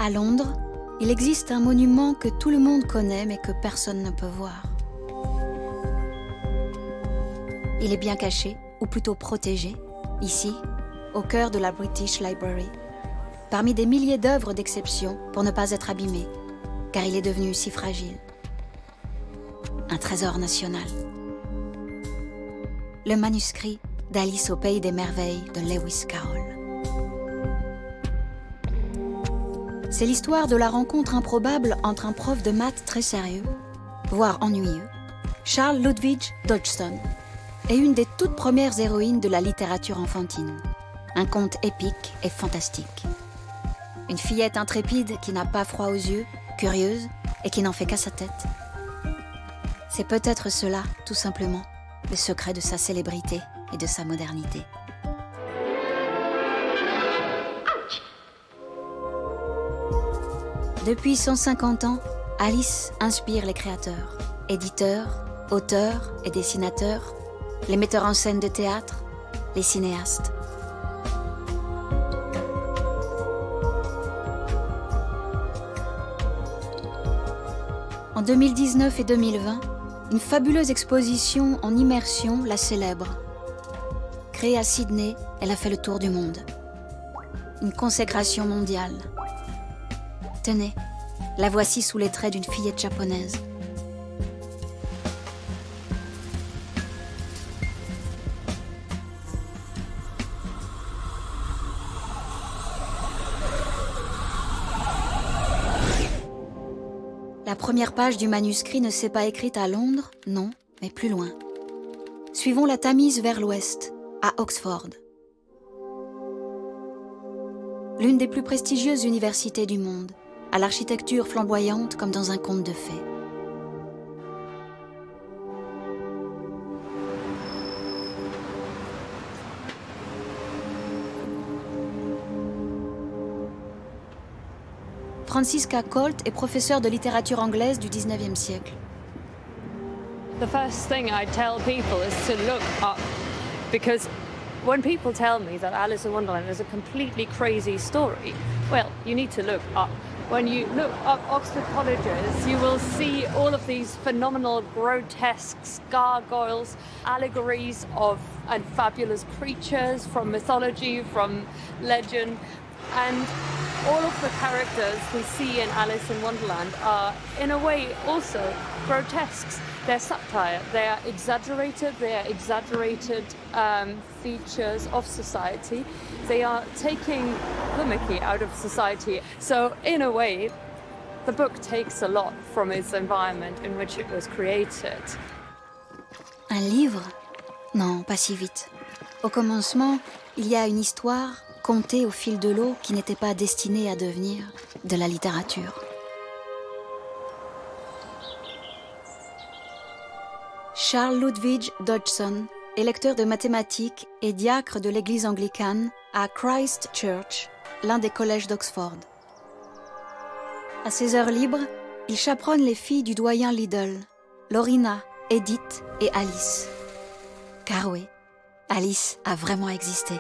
À Londres, il existe un monument que tout le monde connaît mais que personne ne peut voir. Il est bien caché, ou plutôt protégé, ici, au cœur de la British Library, parmi des milliers d'œuvres d'exception pour ne pas être abîmé, car il est devenu si fragile. Un trésor national. Le manuscrit d'Alice au pays des merveilles de Lewis Carroll. C'est l'histoire de la rencontre improbable entre un prof de maths très sérieux, voire ennuyeux, Charles Ludwig Dodgson, et une des toutes premières héroïnes de la littérature enfantine. Un conte épique et fantastique. Une fillette intrépide qui n'a pas froid aux yeux, curieuse et qui n'en fait qu'à sa tête. C'est peut-être cela, tout simplement, le secret de sa célébrité et de sa modernité. Depuis 150 ans, Alice inspire les créateurs, éditeurs, auteurs et dessinateurs, les metteurs en scène de théâtre, les cinéastes. En 2019 et 2020, une fabuleuse exposition en immersion la célèbre. Créée à Sydney, elle a fait le tour du monde. Une consécration mondiale. Tenez, la voici sous les traits d'une fillette japonaise. La première page du manuscrit ne s'est pas écrite à Londres, non, mais plus loin. Suivons la Tamise vers l'ouest, à Oxford. L'une des plus prestigieuses universités du monde, à l'architecture flamboyante comme dans un conte de fées. Francisca Colt est professeure de littérature anglaise du 19e siècle. The first thing I tell people is to look up, because when people tell me that Alice in Wonderland is a completely crazy story, well, you need to look up. When you look up Oxford colleges, you will see all of these phenomenal, grotesque gargoyles, allegories of and fabulous creatures from mythology, from legend, and all of the characters we see in Alice in Wonderland are, in a way, also grotesques. They're satire, they are exaggerated features of society. They are taking the mickey out of society. So, in a way, the book takes a lot from its environment in which it was created. Un livre? Non, pas si vite. Au commencement, il y a une histoire contée au fil de l'eau qui n'était pas destinée à devenir de la littérature. Charles Ludwig Dodgson est lecteur de mathématiques et diacre de l'église anglicane à Christ Church, l'un des collèges d'Oxford. À ses heures libres, il chaperonne les filles du doyen Liddell, Lorina, Edith et Alice. Car oui, Alice a vraiment existé.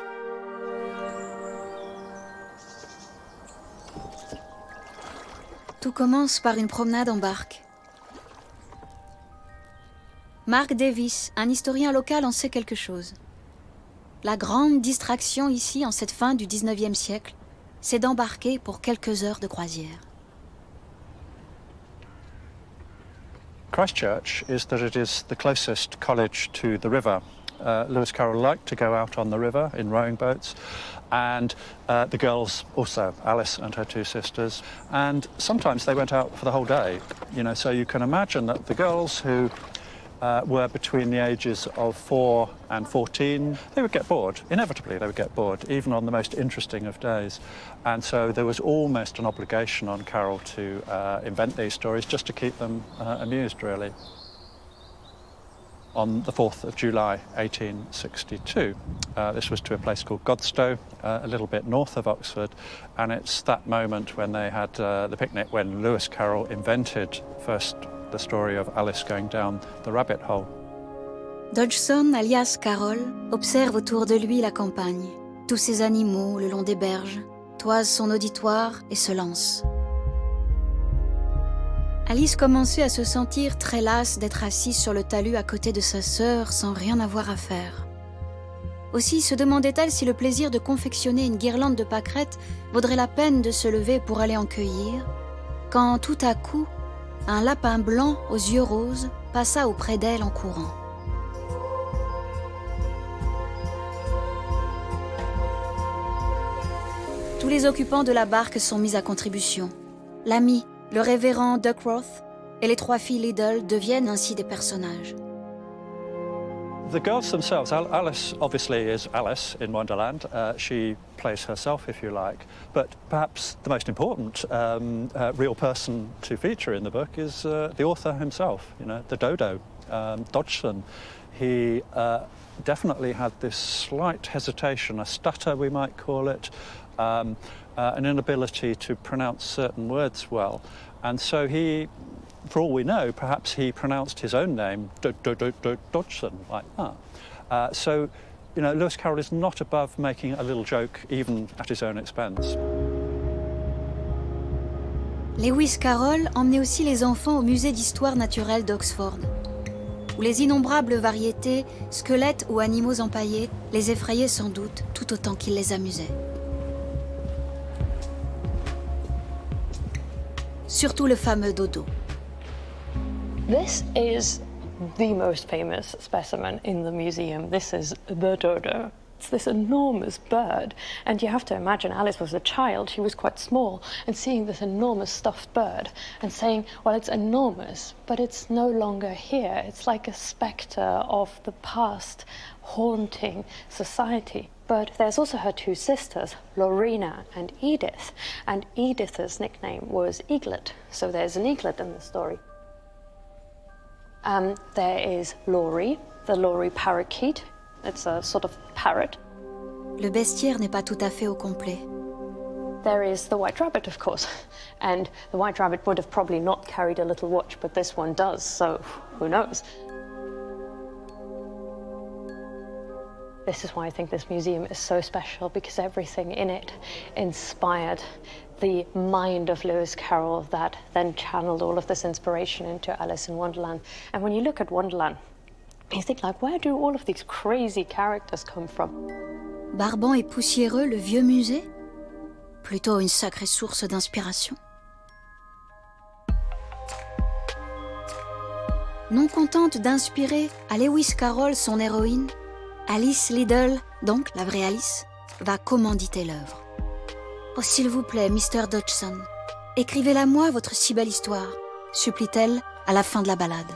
Tout commence par une promenade en barque. Mark Davis, un historien local, en sait quelque chose. La grande distraction ici, en cette fin du 19e siècle, c'est d'embarquer pour quelques heures de croisière. Christchurch is that it is the closest college to the river. Lewis Carroll liked to go out on the river in rowing boats, and the girls also, Alice and her two sisters, and sometimes they went out for the whole day, so you can imagine that the girls who were between the ages of 4 and 14, they would get bored. Inevitably, they would get bored, even on the most interesting of days. And so there was almost an obligation on Carroll to invent these stories just to keep them amused, really. On the 4th of July 1862. This was to a place called Godstow, a little bit north of Oxford, and it's that moment when they had the picnic when Lewis Carroll invented first the story of Alice going down the rabbit hole. Dodgson, alias Carroll, observe autour de lui la campagne, tous ces animaux le long des berges, toise son auditoire et se lance. Alice commençait à se sentir très lasse d'être assise sur le talus à côté de sa sœur sans rien avoir à faire. Aussi se demandait-elle si le plaisir de confectionner une guirlande de pâquerettes vaudrait la peine de se lever pour aller en cueillir, quand tout à coup, un lapin blanc aux yeux roses passa auprès d'elle en courant. Tous les occupants de la barque sont mis à contribution. L'ami, le révérend Duckworth et les 3 filles Liddell deviennent ainsi des personnages. The girls themselves, Alice obviously is Alice in Wonderland. She plays herself, if you like. But perhaps the most important real person to feature in the book is the author himself, you know, the dodo, Dodgson. He definitely had this slight hesitation, a stutter we might call it, an inability to pronounce certain words well. And so he, for all we know, perhaps he pronounced his own name, Dodgson, like that. So, you know, Lewis Carroll is not above making a little joke, even at his own expense. Lewis Carroll emmenait aussi les enfants au musée d'histoire naturelle d'Oxford, où les innombrables variétés, squelettes ou animaux empaillés, les effrayaient sans doute tout autant qu'ils les amusaient. Surtout le fameux dodo. This is the most famous specimen in the museum. This is the dodo. It's this enormous bird. And you have to imagine Alice was a child, she was quite small, and seeing this enormous stuffed bird and saying, well, it's enormous, but it's no longer here. It's like a spectre of the past haunting society. But there's also her 2 sisters, Lorena and Edith. And Edith's nickname was Eaglet. So there's an eaglet in the story. There is Laurie, the Laurie parakeet. It's a sort of parrot. Le bestiaire n'est pas tout à fait au complet. There is the white rabbit, of course. And the white rabbit would have probably not carried a little watch, but this one does, so who knows? This is why I think this museum is so special, because everything in it inspired the mind of Lewis Carroll that then channeled all of this inspiration into Alice in Wonderland. And when you look at Wonderland, you think, like, where do all of these crazy characters come from? Barbant et poussiéreux, le vieux musée? Plutôt une sacrée source d'inspiration. Non contente d'inspirer à Lewis Carroll son héroïne, Alice Liddell, donc la vraie Alice, va commanditer l'œuvre. « Oh, s'il vous plaît, Mr. Dodgson, écrivez-la moi votre si belle histoire », supplie-t-elle à la fin de la ballade.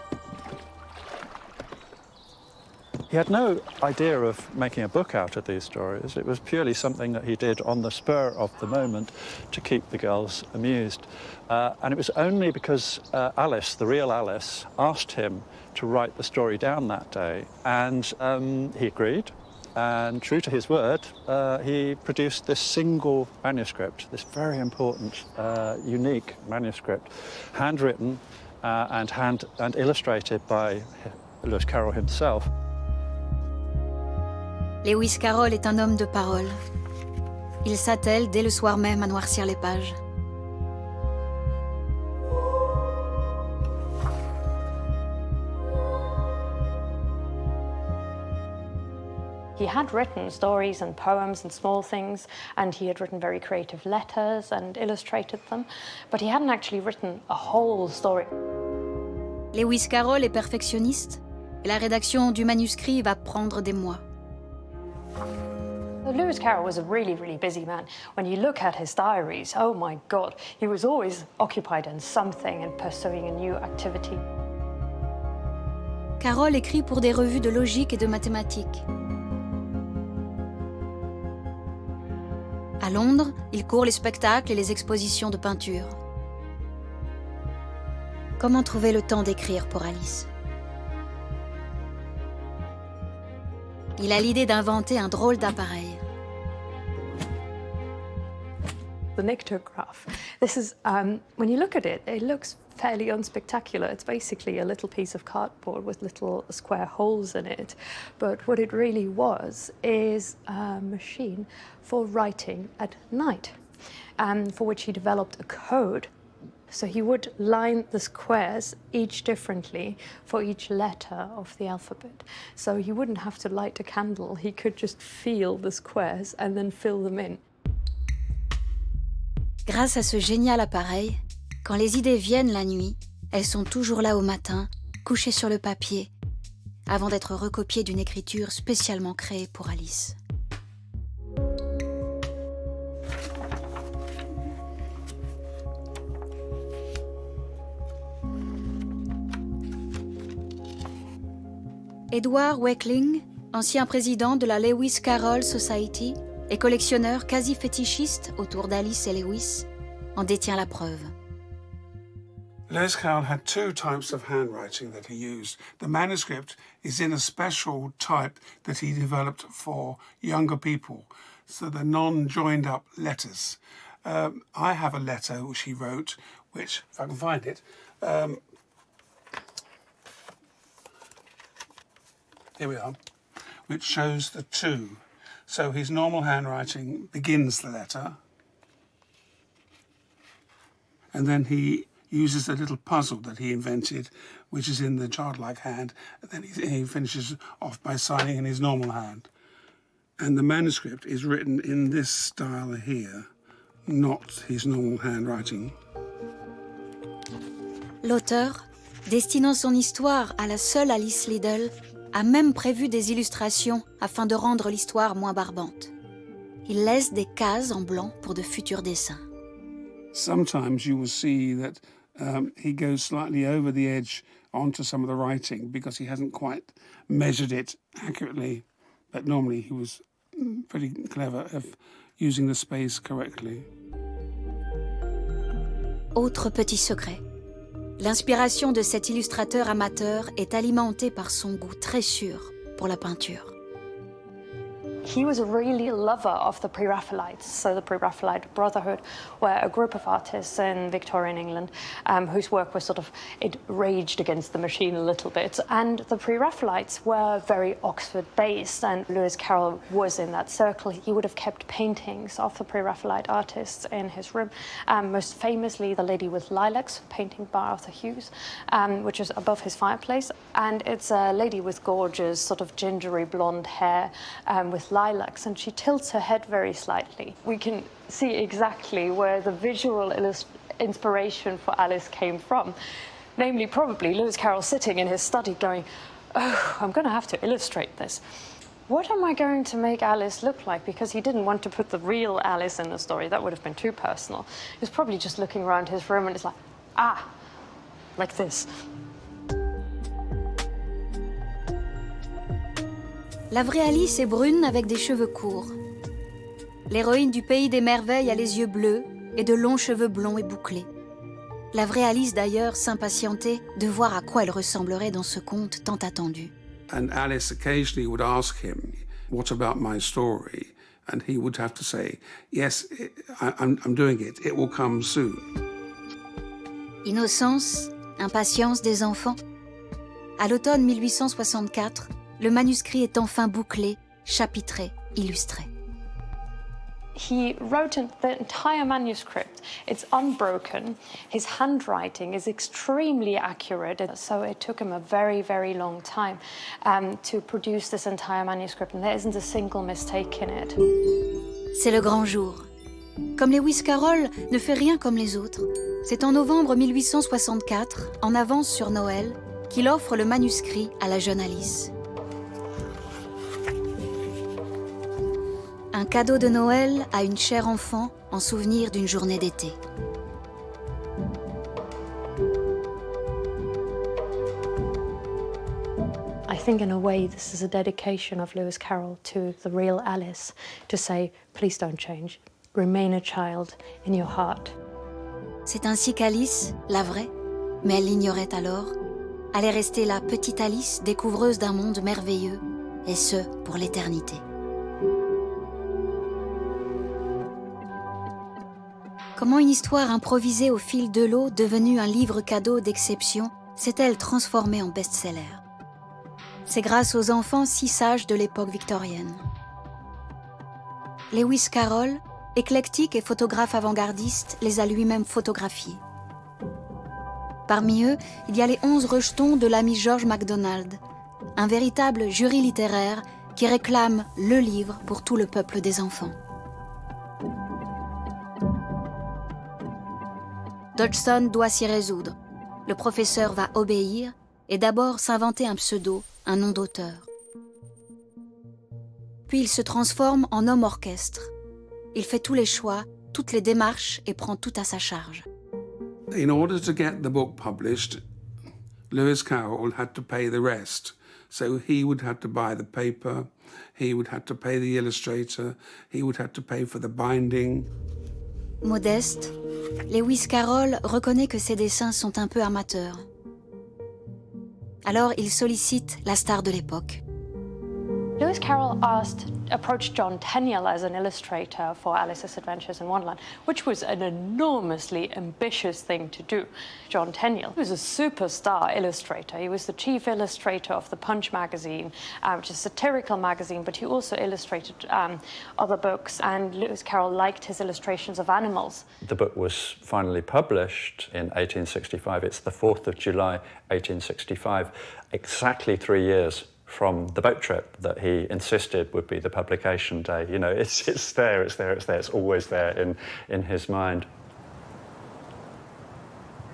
He had no idea of making a book out of these stories. It was purely something that he did on the spur of the moment to keep the girls amused. And it was only because Alice, the real Alice, asked him to write the story down that day. And he agreed. And true to his word, he produced this single manuscript, this very important, unique manuscript, handwritten and illustrated by Lewis Carroll himself. Lewis Carroll est un homme de parole. Il s'attelle dès le soir même à noircir les pages. He had written stories and poems and small things, and he had written very creative letters and illustrated them, but he hadn't actually written a whole story. Lewis Carroll est perfectionniste, et la rédaction du manuscrit va prendre des mois. Lewis Carroll was a really, really busy man. When you look at his diaries, oh my God, he was always occupied in something and pursuing a new activity. Carroll écrit pour des revues de logique et de mathématiques. À Londres, il court les spectacles et les expositions de peinture. Comment trouver le temps d'écrire pour Alice? Il a l'idée d'inventer un drôle d'appareil. The Nyctograph. This is, when you look at it, it looks fairly unspectacular. It's basically a little piece of cardboard with little square holes in it. But what it really was is a machine for writing at night, for which he developed a code. So he would line the squares each differently for each letter of the alphabet. So he wouldn't have to light a candle, he could just feel the squares and then fill them in. Grâce à ce génial appareil, quand les idées viennent la nuit, elles sont toujours là au matin, couchées sur le papier, avant d'être recopiées d'une écriture spécialement créée pour Alice. Edward Wakeling, ancien président de la Lewis Carroll Society et collectionneur quasi fétichiste autour d'Alice et Lewis, en détient la preuve. Lewis Carroll had two types of handwriting that he used. The manuscript is in a special type that he developed for younger people, so the non-joined-up letters. I have a letter which he wrote, which, if I can find it, here we are, which shows the two. So his normal handwriting begins the letter, and then he uses a little puzzle that he invented, which is in the childlike hand, and then he finishes off by signing in his normal hand. And the manuscript is written in this style here, not his normal handwriting. L'auteur, destinant son histoire à la seule Alice Liddell, a même prévu des illustrations afin de rendre l'histoire moins barbante. Il laisse des cases en blanc pour de futurs dessins. Sometimes you will see that he goes slightly over the edge onto some of the writing because he hasn't quite measured it accurately. But normally he was pretty clever at using the space correctly. Autre petit secret. L'inspiration de cet illustrateur amateur est alimentée par son goût très sûr pour la peinture. He was really a lover of the Pre-Raphaelites, so the Pre-Raphaelite Brotherhood were a group of artists in Victorian England whose work was it raged against the machine a little bit. And the Pre-Raphaelites were very Oxford-based, and Lewis Carroll was in that circle. He would have kept paintings of the Pre-Raphaelite artists in his room, most famously The Lady with Lilacs, painting by Arthur Hughes, which is above his fireplace. And it's a lady with gorgeous, gingery blonde hair with lilacs, and she tilts her head very slightly. We can see exactly where the visual inspiration for Alice came from. Namely, probably Lewis Carroll sitting in his study going, oh, I'm going to have to illustrate this. What am I going to make Alice look like? Because he didn't want to put the real Alice in the story. That would have been too personal. He was probably just looking around his room and it's like this. La vraie Alice est brune avec des cheveux courts. L'héroïne du Pays des Merveilles a les yeux bleus et de longs cheveux blonds et bouclés. La vraie Alice d'ailleurs s'impatientait de voir à quoi elle ressemblerait dans ce conte tant attendu. And Alice occasionally would ask him, what about my story? And he would have to say, yes, I'm doing it. It will come soon. Innocence, impatience des enfants. À l'automne 1864, le manuscrit est enfin bouclé, chapitré, illustré. He wrote the entire manuscript. It's unbroken. His handwriting is extremely accurate, so it took him a very, very long time to produce this entire manuscript, and there isn't a single mistake in it. C'est le grand jour. Comme Lewis Carroll ne fait rien comme les autres, c'est en novembre 1864, en avance sur Noël, qu'il offre le manuscrit à la jeune Alice. Un cadeau de Noël à une chère enfant en souvenir d'une journée d'été. I think in a way this is a dedication of Lewis Carroll to the real Alice, to say, please don't change, remain a child in your heart. C'est ainsi qu'Alice, la vraie, mais elle l'ignorait alors, allait rester la petite Alice découvreuse d'un monde merveilleux, et ce, pour l'éternité. Comment une histoire improvisée au fil de l'eau, devenue un livre cadeau d'exception, s'est-elle transformée en best-seller? C'est grâce aux enfants si sages de l'époque victorienne. Lewis Carroll, éclectique et photographe avant-gardiste, les a lui-même photographiés. Parmi eux, il y a les 11 rejetons de l'ami George MacDonald, un véritable jury littéraire qui réclame le livre pour tout le peuple des enfants. Dodgson doit s'y résoudre. Le professeur va obéir et d'abord s'inventer un pseudo, un nom d'auteur. Puis il se transforme en homme orchestre. Il fait tous les choix, toutes les démarches et prend tout à sa charge. In order to get the book published, Lewis Carroll had to pay the rest. So he would have to buy the paper, he would have to pay the illustrator, he would have to pay for the binding. Modeste, Lewis Carroll reconnaît que ses dessins sont un peu amateurs. Alors il sollicite la star de l'époque. Lewis Carroll approached John Tenniel as an illustrator for Alice's Adventures in Wonderland, which was an enormously ambitious thing to do. John Tenniel was a superstar illustrator. He was the chief illustrator of the Punch magazine, which is a satirical magazine, but he also illustrated other books, and Lewis Carroll liked his illustrations of animals. The book was finally published in 1865. It's the 4th of July, 1865, exactly 3 years from the boat trip that he insisted would be the publication day. You know, it's there, it's always there in his mind.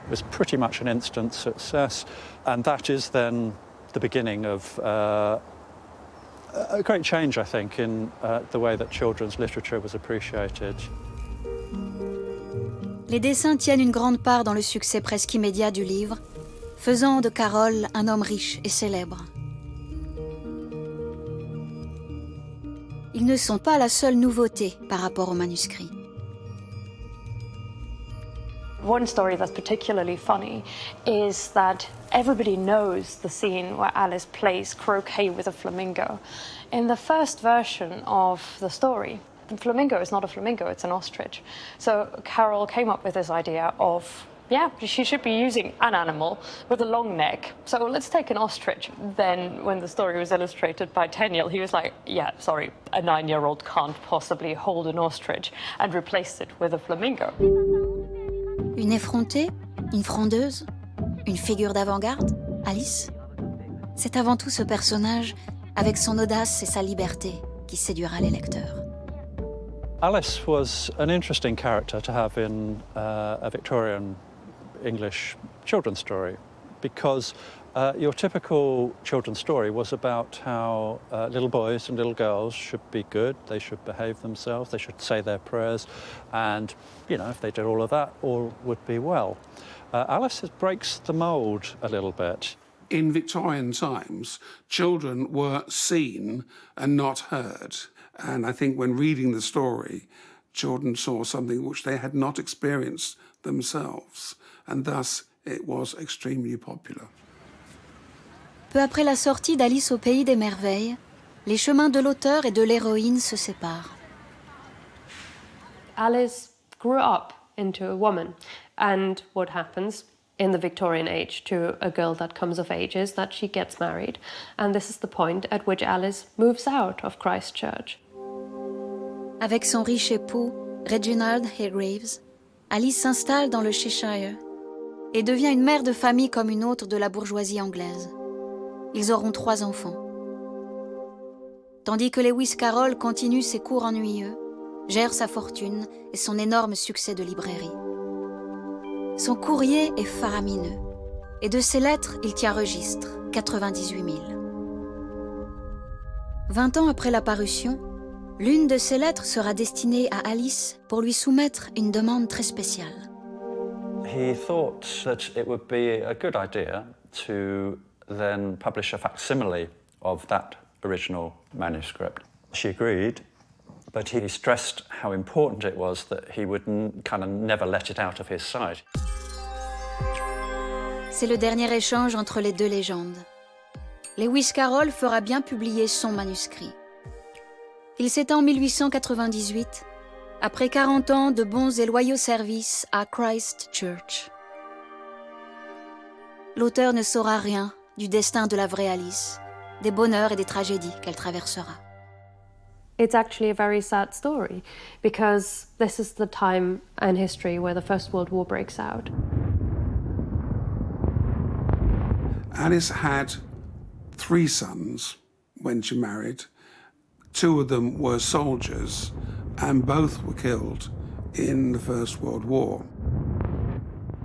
It was pretty much an instant success, and that is then the beginning of a great change, I think, in the way that children's literature was appreciated. Les dessins tiennent une grande part dans le succès presque immédiat du livre, faisant de Carroll un homme riche et célèbre. Ils ne sont pas la seule nouveauté par rapport au manuscrit. One story that's particularly funny is that everybody knows the scene where Alice plays croquet with a flamingo. In the first version of the story, the flamingo is not a flamingo, it's an ostrich. So Carroll came up with this idea of, yeah, she should be using an animal with a long neck. So let's take an ostrich. Then when the story was illustrated by Tenniel, he was like, yeah, sorry, a 9-year-old can't possibly hold an ostrich, and replaced it with a flamingo. Une effrontée, une frondeuse, une figure d'avant-garde, Alice. C'est avant tout ce personnage, avec son audace et sa liberté, qui séduira les lecteurs. Alice was an interesting character to have in a Victorian English children's story, because your typical children's story was about how little boys and little girls should be good, they should behave themselves, they should say their prayers, and, you know, if they did all of that, all would be well. Alice breaks the mould a little bit. In Victorian times, children were seen and not heard. And I think when reading the story, children saw something which they had not experienced themselves, and thus it was extremely popular. Peu après la sortie d'Alice au Pays des Merveilles, les chemins de l'auteur et de l'héroïne se séparent. Alice grew up into a woman, and what happens in the Victorian age to a girl that comes of age is that she gets married, and this is the point at which Alice moves out of Christchurch. Avec son riche époux, Reginald Haygraves, Alice s'installe dans le Cheshire et devient une mère de famille comme une autre de la bourgeoisie anglaise. Ils auront 3 enfants. Tandis que Lewis Carroll continue ses cours ennuyeux, gère sa fortune et son énorme succès de librairie. Son courrier est faramineux, et de ses lettres, il tient registre, 98 000. 20 ans après la parution, l'une de ces lettres sera destinée à Alice pour lui soumettre une demande très spéciale. He thought that it would be a good idea to then publish a facsimile of that original manuscript. She agreed, but he stressed how important it was that he would kind of never let it out of his sight. C'est le dernier échange entre les deux légendes. Lewis Carroll fera bien publier son manuscrit. Il s'éteint en 1898, après 40 ans de bons et loyaux services à Christchurch. L'auteur ne saura rien du destin de la vraie Alice, des bonheurs et des tragédies qu'elle traversera. It's actually a very sad story, because this is the time in history where the First World War breaks out. Alice had 3 sons when she married. 2 of them were soldiers, and both were killed in the First World War.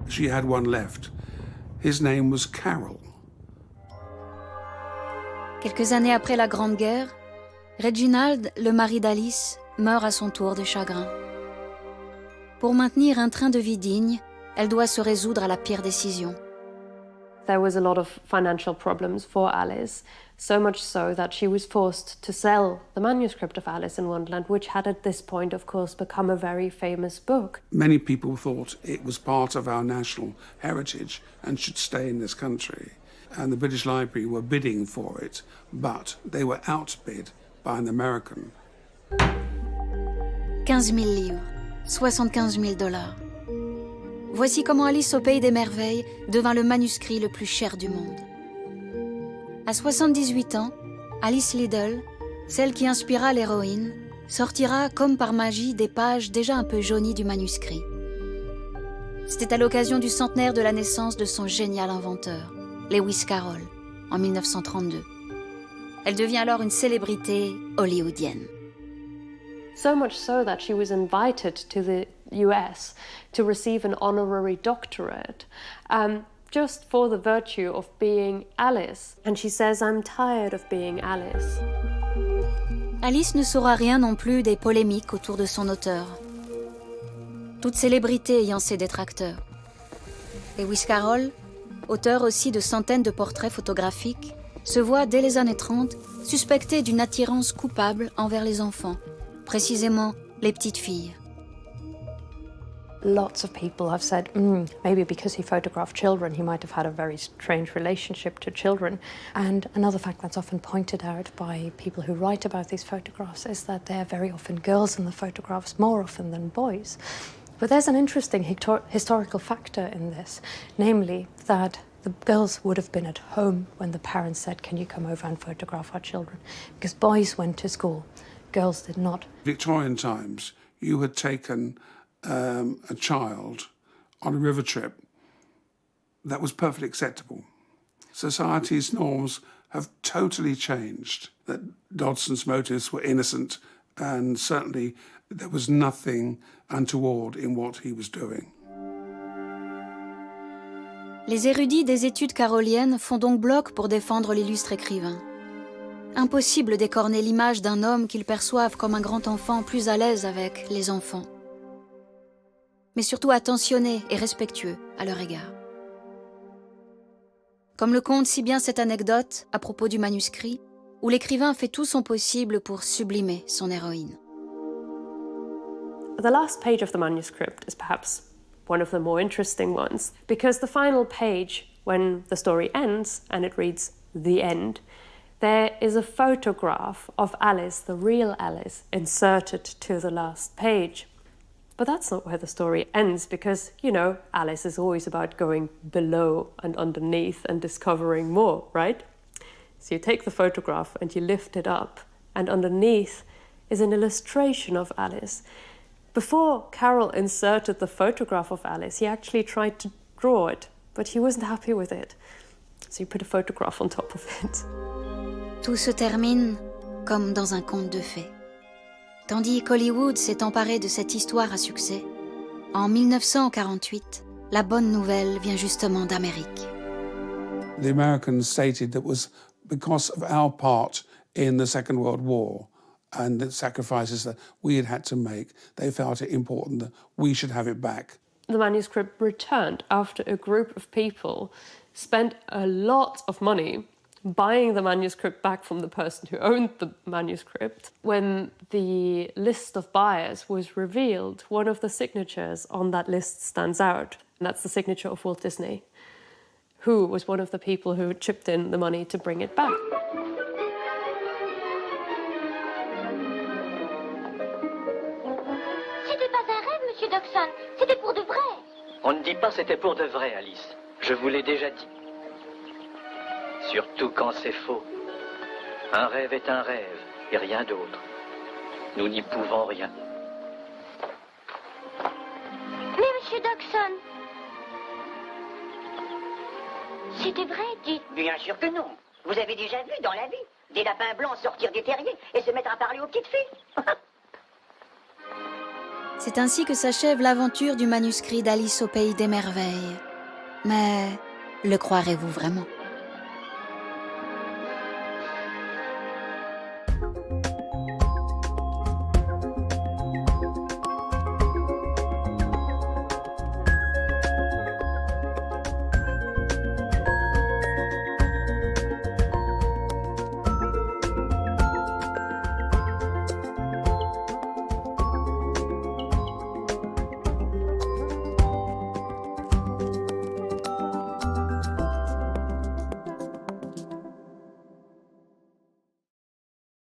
She had one left. His name was Carol. Quelques années après la Grande Guerre, Reginald, le mari d'Alice, meurt à son tour de chagrin. Pour maintenir un train de vie digne, elle doit se résoudre à la pire décision. There was a lot of financial problems for Alice, so much so that she was forced to sell the manuscript of Alice in Wonderland, which had at this point, of course, become a very famous book. Many people thought it was part of our national heritage and should stay in this country. And the British Library were bidding for it, but they were outbid by an American. 15 000 livres, 75 000 $. Voici comment Alice au Pays des Merveilles devint le manuscrit le plus cher du monde. À 78 ans, Alice Liddell, celle qui inspira l'héroïne, sortira comme par magie des pages déjà un peu jaunies du manuscrit. C'était à l'occasion du centenaire de la naissance de son génial inventeur, Lewis Carroll, en 1932. Elle devient alors une célébrité hollywoodienne. So much so that she was invited to the US to receive an honorary doctorate, just for the virtue of being Alice. And she says, "I'm tired of being Alice." Alice ne saura rien non plus des polémiques autour de son auteur. Toute célébrité ayant ses détracteurs. Lewis Carroll, auteur aussi de centaines de portraits photographiques, se voit dès les années 30 suspecté d'une attirance coupable envers les enfants, précisément les petites filles. Lots of people have said, maybe because he photographed children, he might have had a very strange relationship to children. And another fact that's often pointed out by people who write about these photographs is that there are very often girls in the photographs, more often than boys. But there's an interesting historical factor in this, namely that the girls would have been at home when the parents said, "Can you come over and photograph our children?" Because boys went to school, girls did not. Victorian times, you had taken a child on a river trip. That was perfectly acceptable. Society's norms have totally changed. That Dodson's motives were innocent, and certainly there was nothing untoward in what he was doing. Les érudits des études caroliennes font donc bloc pour défendre l'illustre écrivain. Impossible d'écorner l'image d'un homme qu'ils perçoivent comme un grand enfant plus à l'aise avec les enfants, mais surtout attentionné et respectueux à leur égard. Comme le conte si bien cette anecdote à propos du manuscrit, où l'écrivain fait tout son possible pour sublimer son héroïne. The last page of the manuscript is perhaps one of the more interesting ones, because the final page, when the story ends and it reads "The End," there is a photograph of Alice, the real Alice, inserted to the last page. But that's not where the story ends, because, you know, Alice is always about going below and underneath and discovering more, right? So you take the photograph and you lift it up, and underneath is an illustration of Alice. Before Carroll inserted the photograph of Alice, he actually tried to draw it, but he wasn't happy with it. So he put a photograph on top of it. Tout se termine comme dans un conte de fées. Tandis qu'Hollywood s'est emparé de cette histoire à succès, en 1948, la bonne nouvelle vient justement d'Amérique. The Americans stated that was because of our part in the Second World War and the sacrifices that we had had to make, they felt it important that we should have it back. The manuscript returned after a group of people spent a lot of money buying the manuscript back from the person who owned the manuscript. When the list of buyers was revealed, one of the signatures on that list stands out, and that's the signature of Walt Disney, who was one of the people who chipped in the money to bring it back. C'était pas un rêve, Monsieur Dodgson, c'était pour de vrai. On ne dit pas c'était pour de vrai, Alice. Je vous l'ai déjà dit. Surtout quand c'est faux. Un rêve est un rêve et rien d'autre. Nous n'y pouvons rien. Mais Monsieur Dodgson, c'était vrai, dites. Bien sûr que non. Vous avez déjà vu dans la vie des lapins blancs sortir des terriers et se mettre à parler aux petites filles. C'est ainsi que s'achève l'aventure du manuscrit d'Alice au pays des merveilles. Mais le croirez-vous vraiment ?